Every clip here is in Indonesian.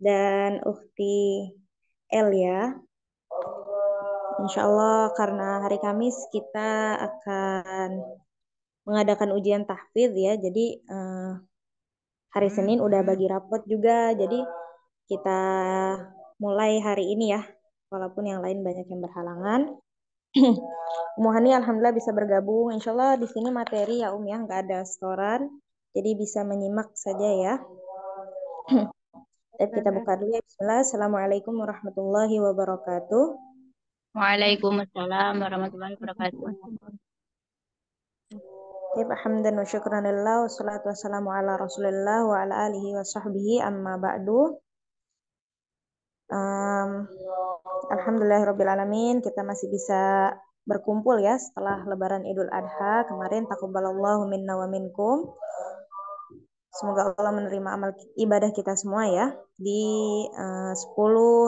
dan Ukti L ya. Insya Allah karena hari Kamis kita akan mengadakan ujian tahfidz ya. Jadi hari Senin udah bagi rapot juga. Jadi kita mulai hari ini ya. Walaupun yang lain banyak yang berhalangan. Umuhani alhamdulillah bisa bergabung. Insya Allah di sini materi ya ya, nggak ada setoran. Jadi bisa menyimak saja ya. Kita buka dulu ya. Bismillah. Assalamualaikum warahmatullahi wabarakatuh. Waalaikumsalam warahmatullahi wabarakatuh. Hamdan wa syukran lillah wassalatu wassalamu ala rasulillah wa ala alihi wa sahbihi amma ba'du. Alhamdulillahirrabbilalamin kita masih bisa berkumpul ya setelah lebaran Idul Adha kemarin. Taqabbalallahu minna wa minkum. Semoga Allah menerima amal ibadah kita semua ya di 10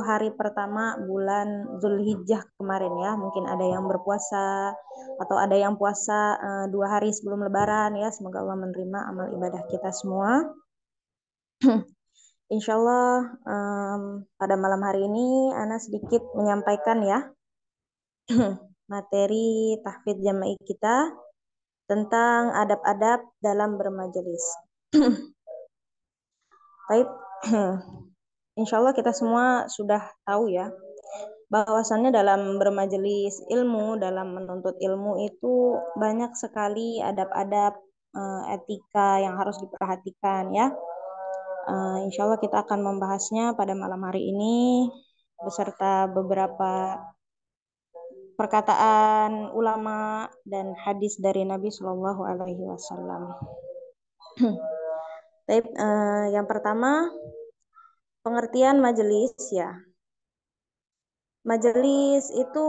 hari pertama bulan Zulhijjah kemarin ya. Mungkin ada yang berpuasa atau ada yang puasa 2 hari sebelum lebaran ya. Semoga Allah menerima amal ibadah kita semua. Insya Allah pada malam hari ini Ana sedikit menyampaikan ya materi tahfidz jama'i kita tentang adab-adab dalam bermajelis. Baik, insya Allah kita semua sudah tahu ya bahwasannya dalam bermajelis ilmu, dalam menuntut ilmu itu banyak sekali adab-adab etika yang harus diperhatikan ya. Insya Allah kita akan membahasnya pada malam hari ini beserta beberapa perkataan ulama dan hadis dari Nabi Shallallahu Alaihi Wasallam. Yang pertama pengertian majelis ya. Majelis itu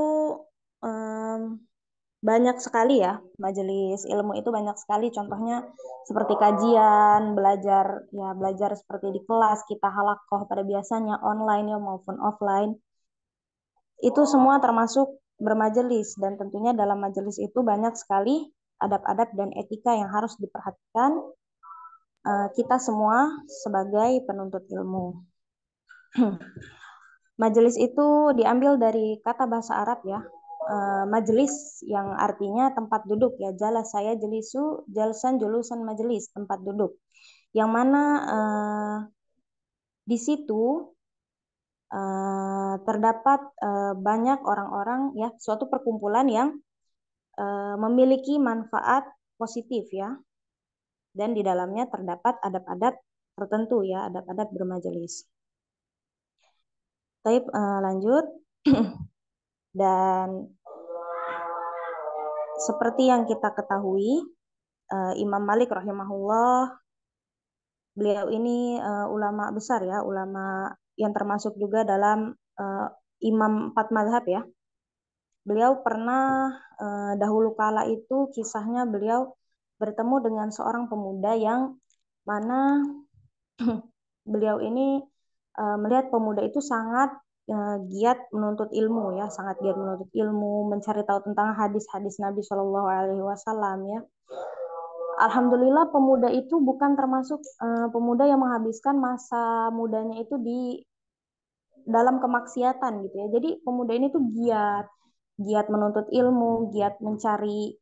banyak sekali ya. Majelis ilmu itu banyak sekali. Contohnya seperti kajian, belajar seperti di kelas kita halaqah pada biasanya online ya maupun offline. Itu semua termasuk bermajelis dan tentunya dalam majelis itu banyak sekali adab-adab dan etika yang harus diperhatikan kita semua sebagai penuntut ilmu. Majelis itu diambil dari kata bahasa Arab ya. Majelis yang artinya tempat duduk ya. Jalas saya jelisu, jalsan julusan majelis, tempat duduk. Yang mana di situ terdapat banyak orang-orang ya, suatu perkumpulan yang memiliki manfaat positif ya. Dan di dalamnya terdapat adab-adab tertentu ya, adab-adab bermajelis. Baik, lanjut. Dan seperti yang kita ketahui, Imam Malik rahimahullah, beliau ini ulama besar ya, ulama yang termasuk juga dalam imam 4 mazhab ya. Beliau pernah dahulu kala itu kisahnya beliau bertemu dengan seorang pemuda yang mana beliau ini melihat pemuda itu sangat giat menuntut ilmu ya, sangat giat menuntut ilmu, mencari tahu tentang hadis-hadis Nabi Shallallahu Alaihi Wasallam ya. Alhamdulillah pemuda itu bukan termasuk pemuda yang menghabiskan masa mudanya itu di dalam kemaksiatan gitu ya. Jadi pemuda ini tuh giat menuntut ilmu, giat mencari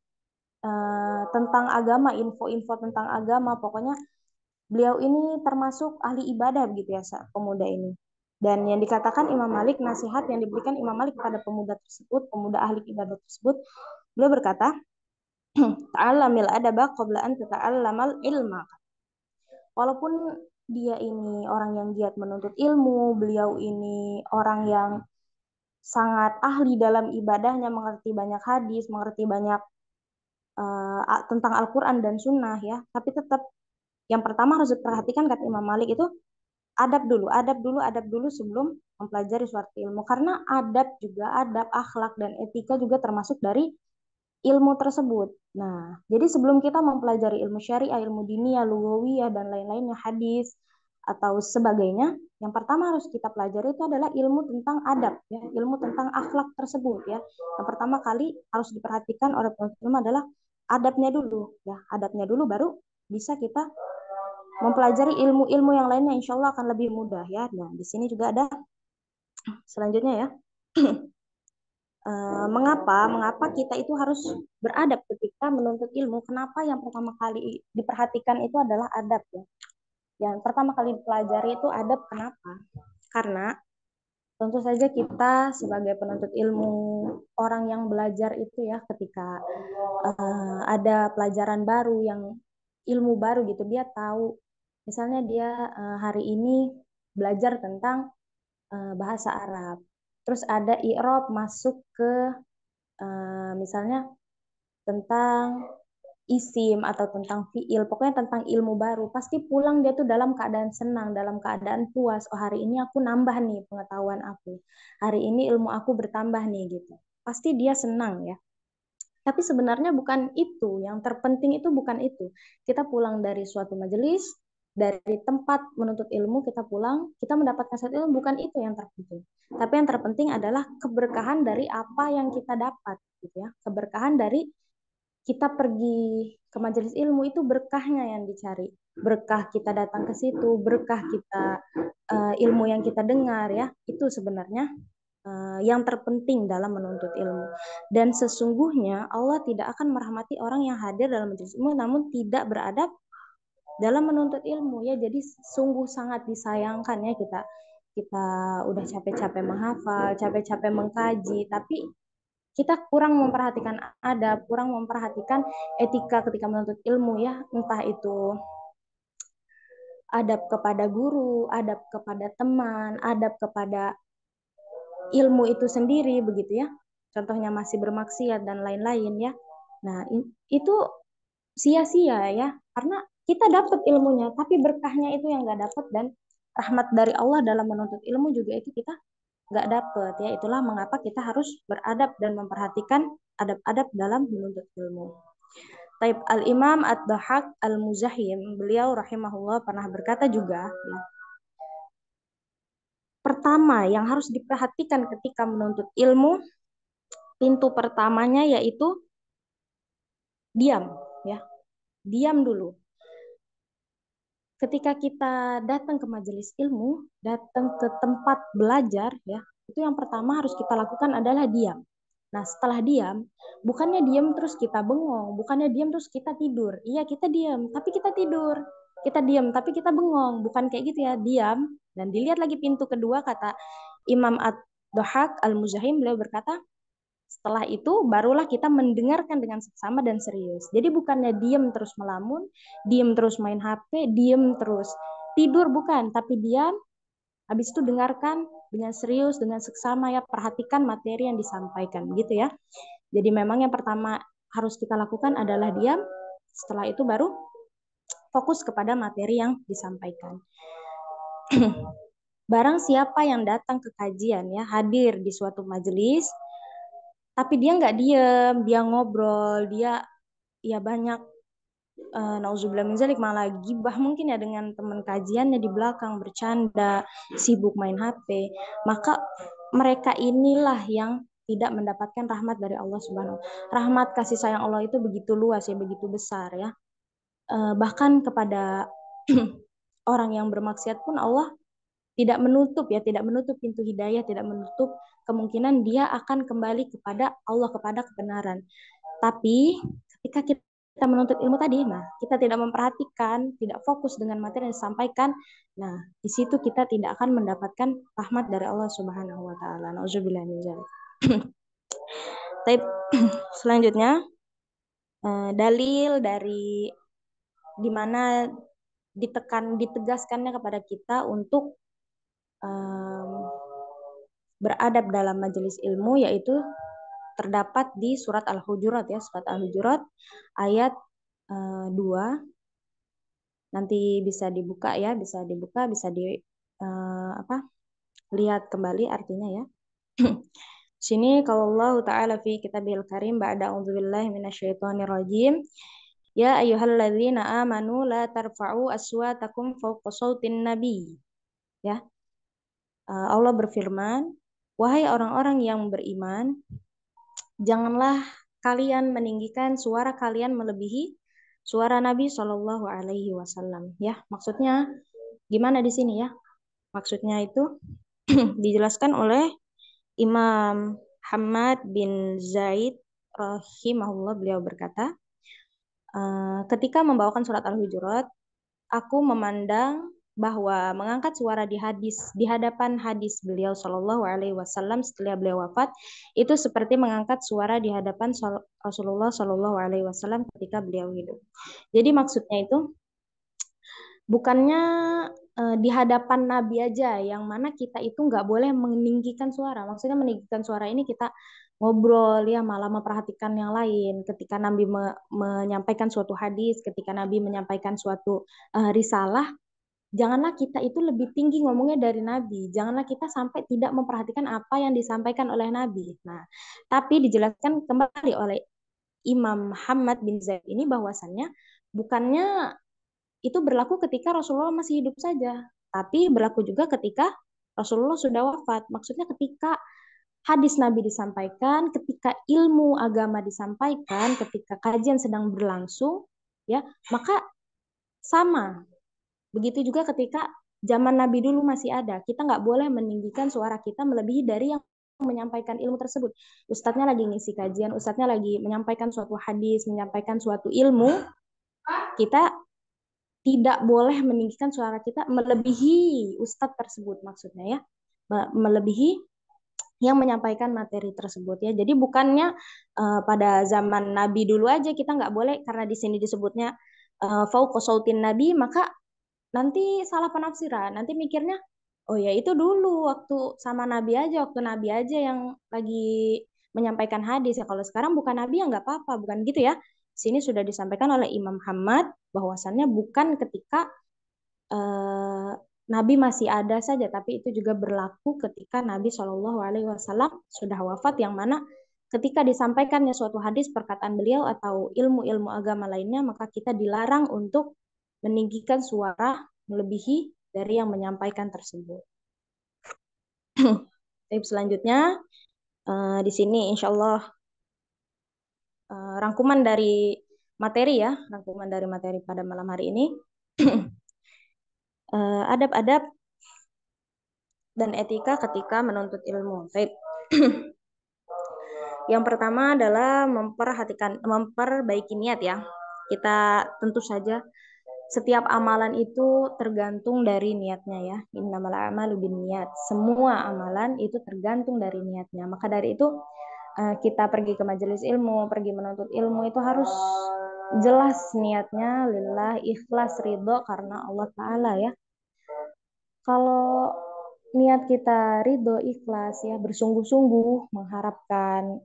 tentang agama, info-info tentang agama. Pokoknya beliau ini termasuk ahli ibadah begitu ya pemuda ini. Dan yang dikatakan Imam Malik, nasihat yang diberikan Imam Malik kepada pemuda tersebut, pemuda ahli ibadah tersebut, beliau berkata, ta'allamil adaba qabla an tata'allamal ilma. Walaupun dia ini orang yang giat menuntut ilmu, beliau ini orang yang sangat ahli dalam ibadahnya, mengerti banyak hadis, mengerti banyak tentang Al-Quran dan Sunnah ya. Tapi tetap yang pertama harus diperhatikan kata Imam Malik itu adab dulu sebelum mempelajari suatu ilmu. Karena adab, akhlak dan etika juga termasuk dari ilmu tersebut. Nah, jadi sebelum kita mempelajari ilmu syariah, ilmu diniyah, lugawiyah dan lain-lainnya, hadis atau sebagainya, yang pertama harus kita pelajari itu adalah ilmu tentang adab ya, ilmu tentang akhlak tersebut ya. Yang pertama kali harus diperhatikan oleh penuntut ilmu adalah adabnya dulu ya, adabnya dulu baru bisa kita mempelajari ilmu-ilmu yang lainnya insya Allah akan lebih mudah ya. Nah, di sini juga ada selanjutnya ya. Mengapa kita itu harus beradab ketika menuntut ilmu? Kenapa yang pertama kali diperhatikan itu adalah adab ya? Yang pertama kali dipelajari itu adab. Kenapa? Karena tentu saja kita sebagai penuntut ilmu, orang yang belajar itu ya, ketika ada pelajaran baru yang ilmu baru gitu, dia tahu. Misalnya dia hari ini belajar tentang bahasa Arab. Terus ada i'rab masuk ke misalnya tentang isim atau tentang fiil, pokoknya tentang ilmu baru. Pasti pulang dia tuh dalam keadaan senang, dalam keadaan puas. Oh, hari ini aku nambah nih pengetahuan aku. Hari ini ilmu aku bertambah nih gitu. Pasti dia senang ya. Tapi sebenarnya bukan itu, yang terpenting itu bukan itu. Kita pulang dari suatu majelis, dari tempat menuntut ilmu, kita pulang, kita mendapatkan suatu ilmu, bukan itu yang terpenting. Tapi yang terpenting adalah keberkahan dari apa yang kita dapat, gitu ya. Keberkahan dari kita pergi ke majelis ilmu itu berkahnya yang dicari. Berkah kita datang ke situ, berkah kita ilmu yang kita dengar ya, itu sebenarnya yang terpenting dalam menuntut ilmu. Dan sesungguhnya Allah tidak akan merahmati orang yang hadir dalam majelis ilmu namun tidak beradab dalam menuntut ilmu ya. Jadi sungguh sangat disayangkan ya, kita udah capek-capek menghafal, capek-capek mengkaji, tapi kita kurang memperhatikan adab, kurang memperhatikan etika ketika menuntut ilmu ya, entah itu adab kepada guru, adab kepada teman, adab kepada ilmu itu sendiri begitu ya. Contohnya masih bermaksiat dan lain-lain ya. Nah, itu sia-sia ya, karena kita dapat ilmunya, tapi berkahnya itu yang nggak dapat, dan rahmat dari Allah dalam menuntut ilmu juga itu kita nggak dapat ya. Itulah mengapa kita harus beradab dan memperhatikan adab-adab dalam menuntut ilmu. Taib Al-Imam Ad-Dhahak Al-Muzahim, beliau rahimahullah pernah berkata juga ya, pertama yang harus diperhatikan ketika menuntut ilmu, pintu pertamanya yaitu diam ya. Diam dulu. Ketika kita datang ke majelis ilmu, datang ke tempat belajar ya, itu yang pertama harus kita lakukan adalah diam. Nah, setelah diam, bukannya diam terus kita bengong, bukannya diam terus kita tidur. Iya, kita diam, tapi kita tidur. Kita diam, tapi kita bengong. Bukan kayak gitu ya, diam. Dan dilihat lagi pintu kedua, kata Imam Ad-Dhahak Al-Muzahim, beliau berkata, setelah itu barulah kita mendengarkan dengan seksama dan serius. Jadi bukannya diem terus melamun, diem terus main HP, diem terus tidur, bukan, tapi diam. Habis itu dengarkan dengan serius, dengan seksama ya, perhatikan materi yang disampaikan gitu ya. Jadi memang yang pertama harus kita lakukan adalah diam. Setelah itu baru fokus kepada materi yang disampaikan. Barang siapa yang datang ke kajian ya, hadir di suatu majelis, tapi dia nggak diem, dia ngobrol, dia ya banyak nauzubillah min zalik, malah gibah mungkin ya dengan teman kajiannya di belakang, bercanda, sibuk main HP, maka mereka inilah yang tidak mendapatkan rahmat dari Allah Subhanahu. Rahmat kasih sayang Allah itu begitu luas ya, begitu besar ya. Bahkan kepada orang yang bermaksiat pun Allah tidak menutup ya, tidak menutup pintu hidayah, tidak menutup kemungkinan dia akan kembali kepada Allah, kepada kebenaran. Tapi ketika kita menuntut ilmu tadi, nah kita tidak memperhatikan, tidak fokus dengan materi yang disampaikan, nah di situ kita tidak akan mendapatkan rahmat dari Allah Subhanahu wa taala. Nauzubillah min dzalik. Tapi selanjutnya dalil dari di mana ditegaskannya kepada kita untuk beradab dalam majelis ilmu, yaitu terdapat di surat Al-Hujurat ya, surat Al-Hujurat ayat 2. Nanti bisa dibuka ya, bisa dibuka, bisa di lihat kembali artinya ya. Sini kalau Allah Ta'ala fi kitabil karim ba'da a'udzubillahi minasyaitonir rajim. Ya ayyuhalladzina amanu la tarfa'u aswatakum fawqa sautin nabi. Ya. Allah berfirman, wahai orang-orang yang beriman, janganlah kalian meninggikan suara kalian melebihi suara Nabi Shallallahu Alaihi Wasallam. Ya, maksudnya gimana di sini ya? Maksudnya itu dijelaskan oleh Imam Hamad bin Zaid rahimahullah, beliau berkata, ketika membawakan surat Al-Hujurat, aku memandang bahwa mengangkat suara di hadapan hadis beliau Shallallahu Alaihi Wasallam setelah beliau wafat itu seperti mengangkat suara di hadapan Rasulullah Shallallahu Alaihi Wasallam ketika beliau hidup. Jadi maksudnya itu bukannya di hadapan Nabi aja, yang mana kita itu nggak boleh meninggikan suara. Maksudnya meninggikan suara ini kita ngobrol ya, malah memperhatikan yang lain. Ketika Nabi menyampaikan suatu hadis, ketika Nabi menyampaikan suatu risalah, janganlah kita itu lebih tinggi ngomongnya dari Nabi. Janganlah kita sampai tidak memperhatikan apa yang disampaikan oleh Nabi. Nah, tapi dijelaskan kembali oleh Imam Muhammad bin Zaid ini bahwasannya bukannya itu berlaku ketika Rasulullah masih hidup saja, tapi berlaku juga ketika Rasulullah sudah wafat. Maksudnya ketika hadis Nabi disampaikan, ketika ilmu agama disampaikan, ketika kajian sedang berlangsung, ya, maka sama. Begitu juga ketika zaman Nabi dulu masih ada, kita nggak boleh meninggikan suara kita melebihi dari yang menyampaikan ilmu tersebut. Ustadznya lagi ngisi kajian, ustadznya lagi menyampaikan suatu hadis, menyampaikan suatu ilmu, kita tidak boleh meninggikan suara kita melebihi ustadz tersebut, maksudnya ya, melebihi yang menyampaikan materi tersebut ya. Jadi bukannya pada zaman Nabi dulu aja kita nggak boleh, karena di sini disebutnya fauqa sautin Nabi, maka nanti salah penafsiran, nanti mikirnya oh ya itu dulu waktu sama Nabi aja, waktu Nabi aja yang lagi menyampaikan hadis ya, kalau sekarang bukan Nabi ya nggak apa-apa, bukan gitu ya. Sini sudah disampaikan oleh Imam Muhammad bahwasannya bukan ketika eh, Nabi masih ada saja, tapi itu juga berlaku ketika Nabi Shallallahu Alaihi Wasallam sudah wafat, yang mana ketika disampaikannya suatu hadis perkataan beliau atau ilmu-ilmu agama lainnya, maka kita dilarang untuk meninggikan suara melebihi dari yang menyampaikan tersebut. Tips selanjutnya di sini insya Allah rangkuman dari materi ya, rangkuman dari materi pada malam hari ini. Adab-adab dan etika ketika menuntut ilmu. Baik. Yang pertama adalah memperbaiki niat ya. Kita tentu saja setiap amalan itu tergantung dari niatnya ya. Innamal a'malu binniyat. Semua amalan itu tergantung dari niatnya. Maka dari itu kita pergi ke majelis ilmu, pergi menuntut ilmu itu harus jelas niatnya lillah, ikhlas, ridho karena Allah Ta'ala ya. Kalau niat kita ridho, ikhlas ya, bersungguh-sungguh mengharapkan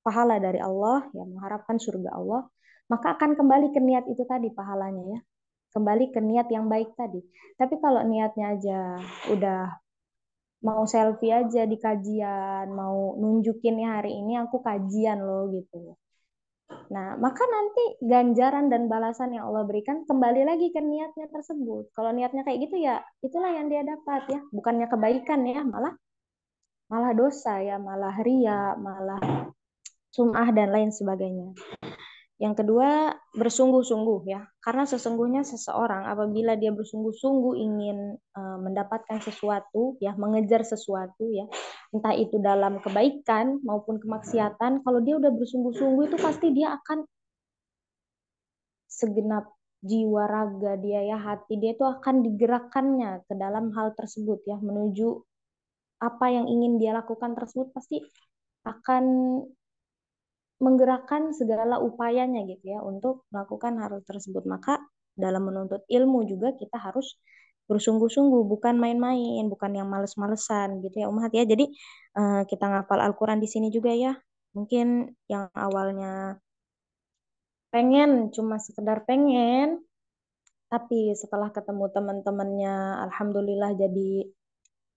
pahala dari Allah, ya mengharapkan surga Allah, maka akan kembali ke niat itu tadi pahalanya ya. Kembali ke niat yang baik tadi. Tapi kalau niatnya aja udah mau selfie aja di kajian, mau nunjukin nih hari ini aku kajian loh gitu. Nah, maka nanti ganjaran dan balasan yang Allah berikan kembali lagi ke niatnya tersebut. Kalau niatnya kayak gitu ya, itulah yang dia dapat ya. Bukannya kebaikan ya, malah malah dosa ya, malah ria, malah sum'ah dan lain sebagainya. Yang kedua, bersungguh-sungguh ya. Karena sesungguhnya seseorang apabila dia bersungguh-sungguh ingin mendapatkan sesuatu ya, mengejar sesuatu ya, entah itu dalam kebaikan maupun kemaksiatan, kalau dia udah bersungguh-sungguh itu pasti dia akan segenap jiwa raga dia ya, hati dia itu akan digerakkannya ke dalam hal tersebut ya, menuju apa yang ingin dia lakukan tersebut pasti akan menggerakkan segala upayanya gitu ya untuk melakukan hal tersebut. Maka dalam menuntut ilmu juga kita harus bersungguh-sungguh, bukan main-main, bukan yang males-malesan gitu ya Umat ya. Jadi kita ngapal Al-Quran di sini juga ya. Mungkin yang awalnya pengen, cuma sekedar pengen, tapi setelah ketemu teman-temannya, alhamdulillah jadi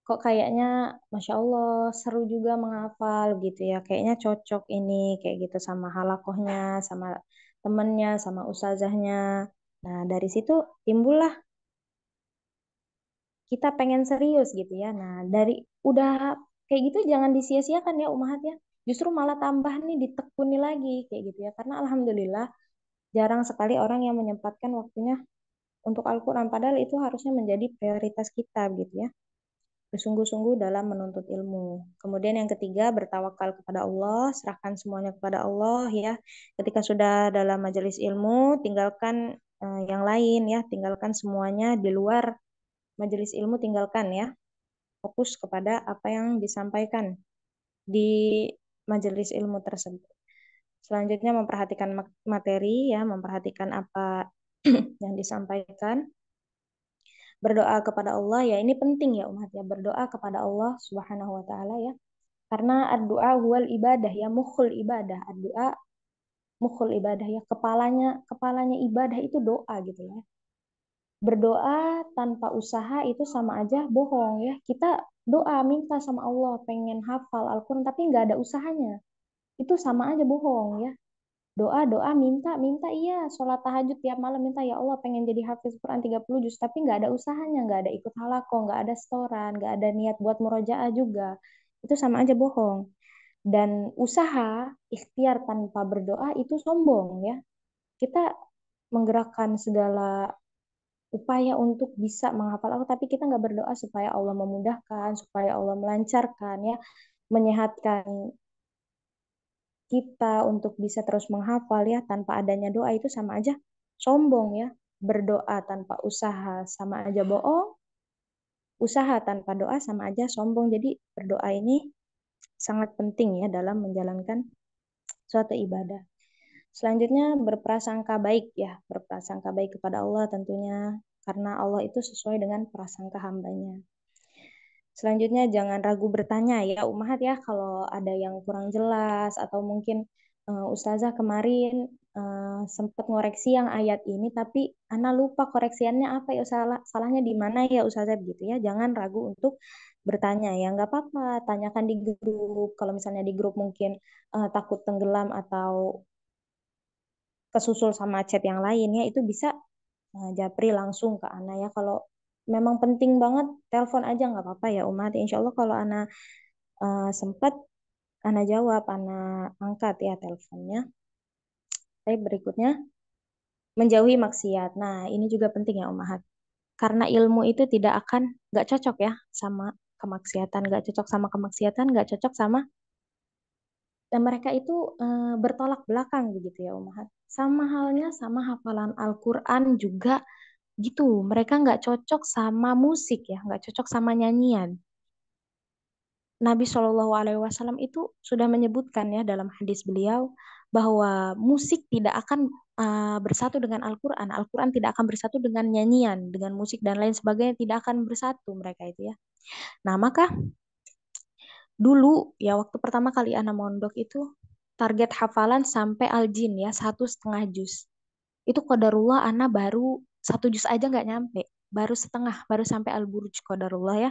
kok kayaknya Masya Allah seru juga menghafal gitu ya. Kayaknya cocok ini kayak gitu sama halakohnya, sama temennya, sama ustazahnya. Nah dari situ timbullah kita pengen serius gitu ya. Nah dari udah kayak gitu jangan disia-siakan ya Umahat ya. Justru malah tambah nih ditekuni lagi kayak gitu ya. Karena alhamdulillah Jarang sekali orang yang menyempatkan waktunya untuk Al-Quran, padahal itu harusnya menjadi prioritas kita gitu ya. Bersungguh-sungguh dalam menuntut ilmu. Kemudian yang ketiga, bertawakal kepada Allah, serahkan semuanya kepada Allah ya. Ketika sudah dalam majelis ilmu, tinggalkan yang lain ya, tinggalkan semuanya di luar majelis ilmu, tinggalkan ya. Fokus kepada apa yang disampaikan di majelis ilmu tersebut. Selanjutnya memperhatikan materi ya, memperhatikan apa yang disampaikan. Berdoa kepada Allah ya, ini penting ya umat ya, berdoa kepada Allah Subhanahu wa taala ya. Karena doa huwal ibadah ya, mukhul ibadah. Doa mukhul ibadah ya, kepalanya ibadah itu doa gitu ya. Berdoa tanpa usaha itu sama aja bohong ya. Kita doa minta sama Allah pengen hafal Al-Quran tapi nggak ada usahanya. Itu sama aja bohong ya. Doa minta minta iya, sholat tahajud tiap malam minta ya Allah pengen jadi hafiz Quran 30 juz tapi nggak ada usahanya, nggak ada ikut halaqah, nggak ada setoran, nggak ada niat buat murojaah juga, itu sama aja bohong. Dan usaha ikhtiar tanpa berdoa itu sombong ya. Kita menggerakkan segala upaya untuk bisa menghafal Allah tapi kita nggak berdoa supaya Allah memudahkan, supaya Allah melancarkan ya, menyehatkan kita untuk bisa terus menghafal ya, tanpa adanya doa itu sama aja sombong ya. Berdoa tanpa usaha sama aja bohong, usaha tanpa doa sama aja sombong. Jadi berdoa ini sangat penting ya dalam menjalankan suatu ibadah. Selanjutnya berprasangka baik ya, berprasangka baik kepada Allah tentunya karena Allah itu sesuai dengan prasangka hambanya. Selanjutnya jangan ragu bertanya ya Umahat ya kalau ada yang kurang jelas atau mungkin Ustazah kemarin sempat ngoreksi yang ayat ini tapi Ana lupa koreksiannya apa ya, salahnya di mana ya Ustazah gitu ya. Jangan ragu untuk bertanya ya, nggak apa-apa, tanyakan di grup. Kalau misalnya di grup mungkin takut tenggelam atau kesusul sama chat yang lainnya itu bisa japri langsung ke Ana ya. Kalau memang penting banget telepon aja nggak apa-apa ya Umat. Insya Allah kalau Ana sempat Ana jawab, Ana angkat ya teleponnya. Tapi berikutnya menjauhi maksiat. Nah ini juga penting ya Umat. Karena ilmu itu tidak akan nggak cocok ya sama kemaksiatan, nggak cocok sama kemaksiatan, nggak cocok sama dan mereka itu bertolak belakang begitu ya Umat. Sama halnya sama hafalan Al-Quran juga gitu, mereka nggak cocok sama musik ya, nggak cocok sama nyanyian. Nabi Shallallahu Alaihi Wasallam itu sudah menyebutkan ya dalam hadis beliau bahwa musik tidak akan bersatu dengan Al-Quran, Al-Quran tidak akan bersatu dengan nyanyian, dengan musik dan lain sebagainya, tidak akan bersatu mereka itu ya. Nah maka dulu ya waktu pertama kali Ana mondok itu target hafalan sampai Al-Jin ya 1,5 juz. Itu qadarullah Ana baru 1 juz aja nggak nyampe, baru setengah, baru sampai Al-Buruj qadarullah ya.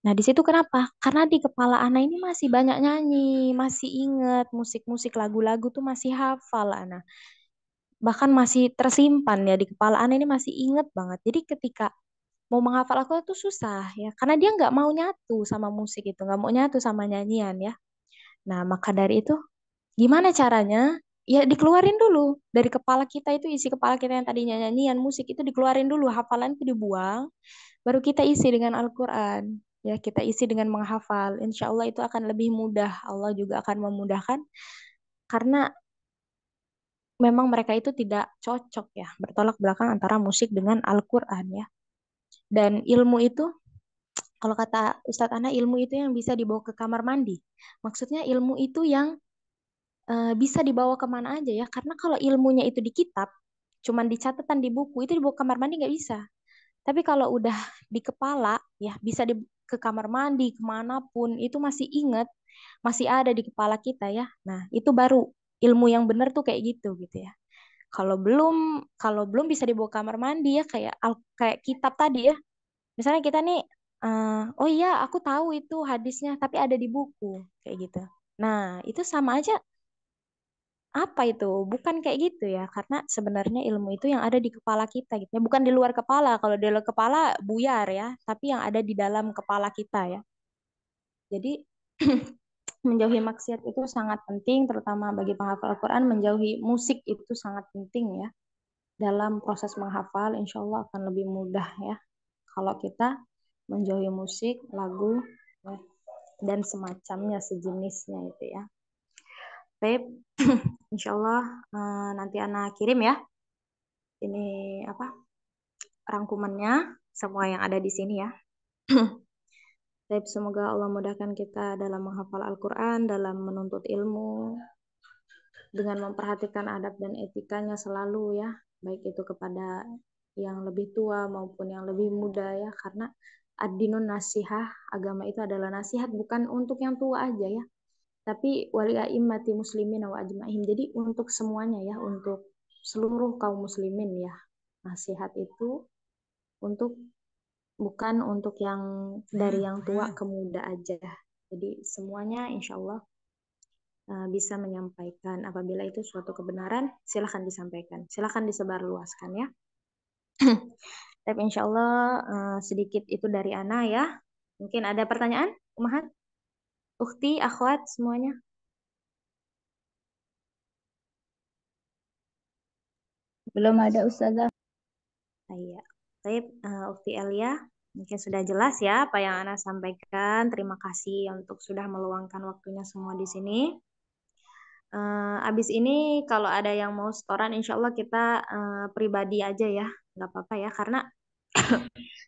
Nah di situ kenapa? Karena di kepala Ana ini masih banyak nyanyi, masih inget musik-musik lagu-lagu tuh masih hafal Ana. Bahkan masih tersimpan ya di kepala Ana ini masih inget banget. Jadi ketika mau menghafal aku tuh susah ya, karena dia nggak mau nyatu sama musik itu, nggak mau nyatu sama nyanyian ya. Nah maka dari itu gimana caranya? Ya dikeluarin dulu dari kepala kita itu, isi kepala kita yang tadinya nyanyian musik itu dikeluarin dulu, hafalan itu dibuang, baru kita isi dengan Al-Quran. Ya kita isi dengan menghafal. Insya Allah itu akan lebih mudah. Allah juga akan memudahkan karena memang mereka itu tidak cocok ya, bertolak belakang antara musik dengan Al-Quran ya. Dan ilmu itu, kalau kata Ustadz Ana, ilmu itu yang bisa dibawa ke kamar mandi. Maksudnya ilmu itu yang bisa dibawa kemana aja ya. Karena kalau ilmunya itu di kitab, cuman di catatan di buku, itu dibawa ke kamar mandi nggak bisa. Tapi kalau udah di kepala, ya bisa ke kamar mandi, kemanapun, itu masih ingat, masih ada di kepala kita ya. Nah, itu baru ilmu yang benar tuh kayak gitu ya. Kalau belum, kalau belum bisa dibawa ke kamar mandi ya kayak kayak kitab tadi ya. Misalnya kita nih, oh iya aku tahu itu hadisnya, tapi ada di buku kayak gitu. Nah, itu sama aja apa itu? Bukan kayak gitu ya, karena sebenarnya ilmu itu yang ada di kepala kita gitu ya, bukan di luar kepala. Kalau di luar kepala buyar ya, tapi yang ada di dalam kepala kita ya. Jadi menjauhi maksiat itu sangat penting, terutama bagi penghafal Al-Quran. Menjauhi musik itu sangat penting ya. Dalam proses menghafal, insya Allah akan lebih mudah ya. Kalau kita menjauhi musik, lagu, ya, dan semacamnya sejenisnya itu ya. Baik, insya Allah nanti Ana kirim ya. Ini apa rangkumannya semua yang ada di sini ya. Baik, semoga Allah mudahkan kita dalam menghafal Al-Quran, dalam menuntut ilmu, dengan memperhatikan adab dan etikanya selalu ya, baik itu kepada yang lebih tua maupun yang lebih muda ya, karena ad-dinun nasihah, agama itu adalah nasihat bukan untuk yang tua aja ya, tapi wali a'immati muslimin wa ajma'in. Jadi untuk semuanya ya, untuk seluruh kaum muslimin ya. Nasihat itu untuk bukan untuk yang dari yang tua ke muda aja. Jadi semuanya insya Allah bisa menyampaikan. Apabila itu suatu kebenaran, silahkan disampaikan. Silahkan disebarluaskan ya. Tapi insya Allah sedikit itu dari Ana ya. Mungkin ada pertanyaan? Umahat? Ukhti, akhwat, semuanya? Belum ada Ustazah. Iya. Baik, Ukti Elia, mungkin sudah jelas ya apa yang Ana sampaikan. Terima kasih untuk sudah meluangkan waktunya semua di sini. Abis ini kalau ada yang mau setoran, insya Allah kita pribadi aja ya, nggak apa-apa ya. Karena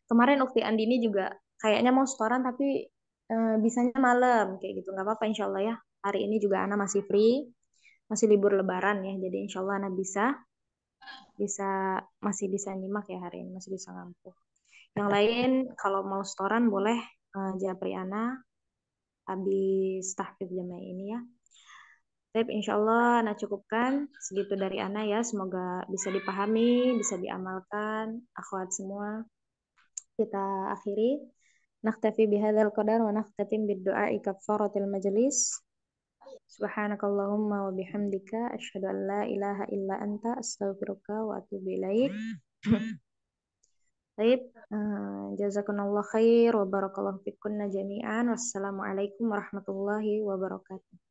kemarin Ukti Andini juga kayaknya mau setoran tapi bisanya malam kayak gitu, nggak apa-apa insya Allah ya. Hari ini juga Ana masih free, masih libur Lebaran ya, jadi insya Allah Ana bisa masih bisa nyimak ya hari ini, masih bisa ngampu. Yang lain kalau mau setoran boleh japri Ana habis tahfidz jamaah ini ya. Baik, insya Allah Ana cukupkan segitu dari Ana ya. Semoga bisa dipahami, bisa diamalkan. Akhwat semua, kita akhiri. Naktafi bihadzal qadar wa nakhtatim bid-du'a'i kafaratil majlis. Subhanakallahumma wa bihamdika asyhadu an la ilaha illa anta astaghfiruka wa atubu ilaik. Baik, jazakumullah khair wa barakallahu fikunna jami'an. Wassalamualaikum warahmatullahi wabarakatuh.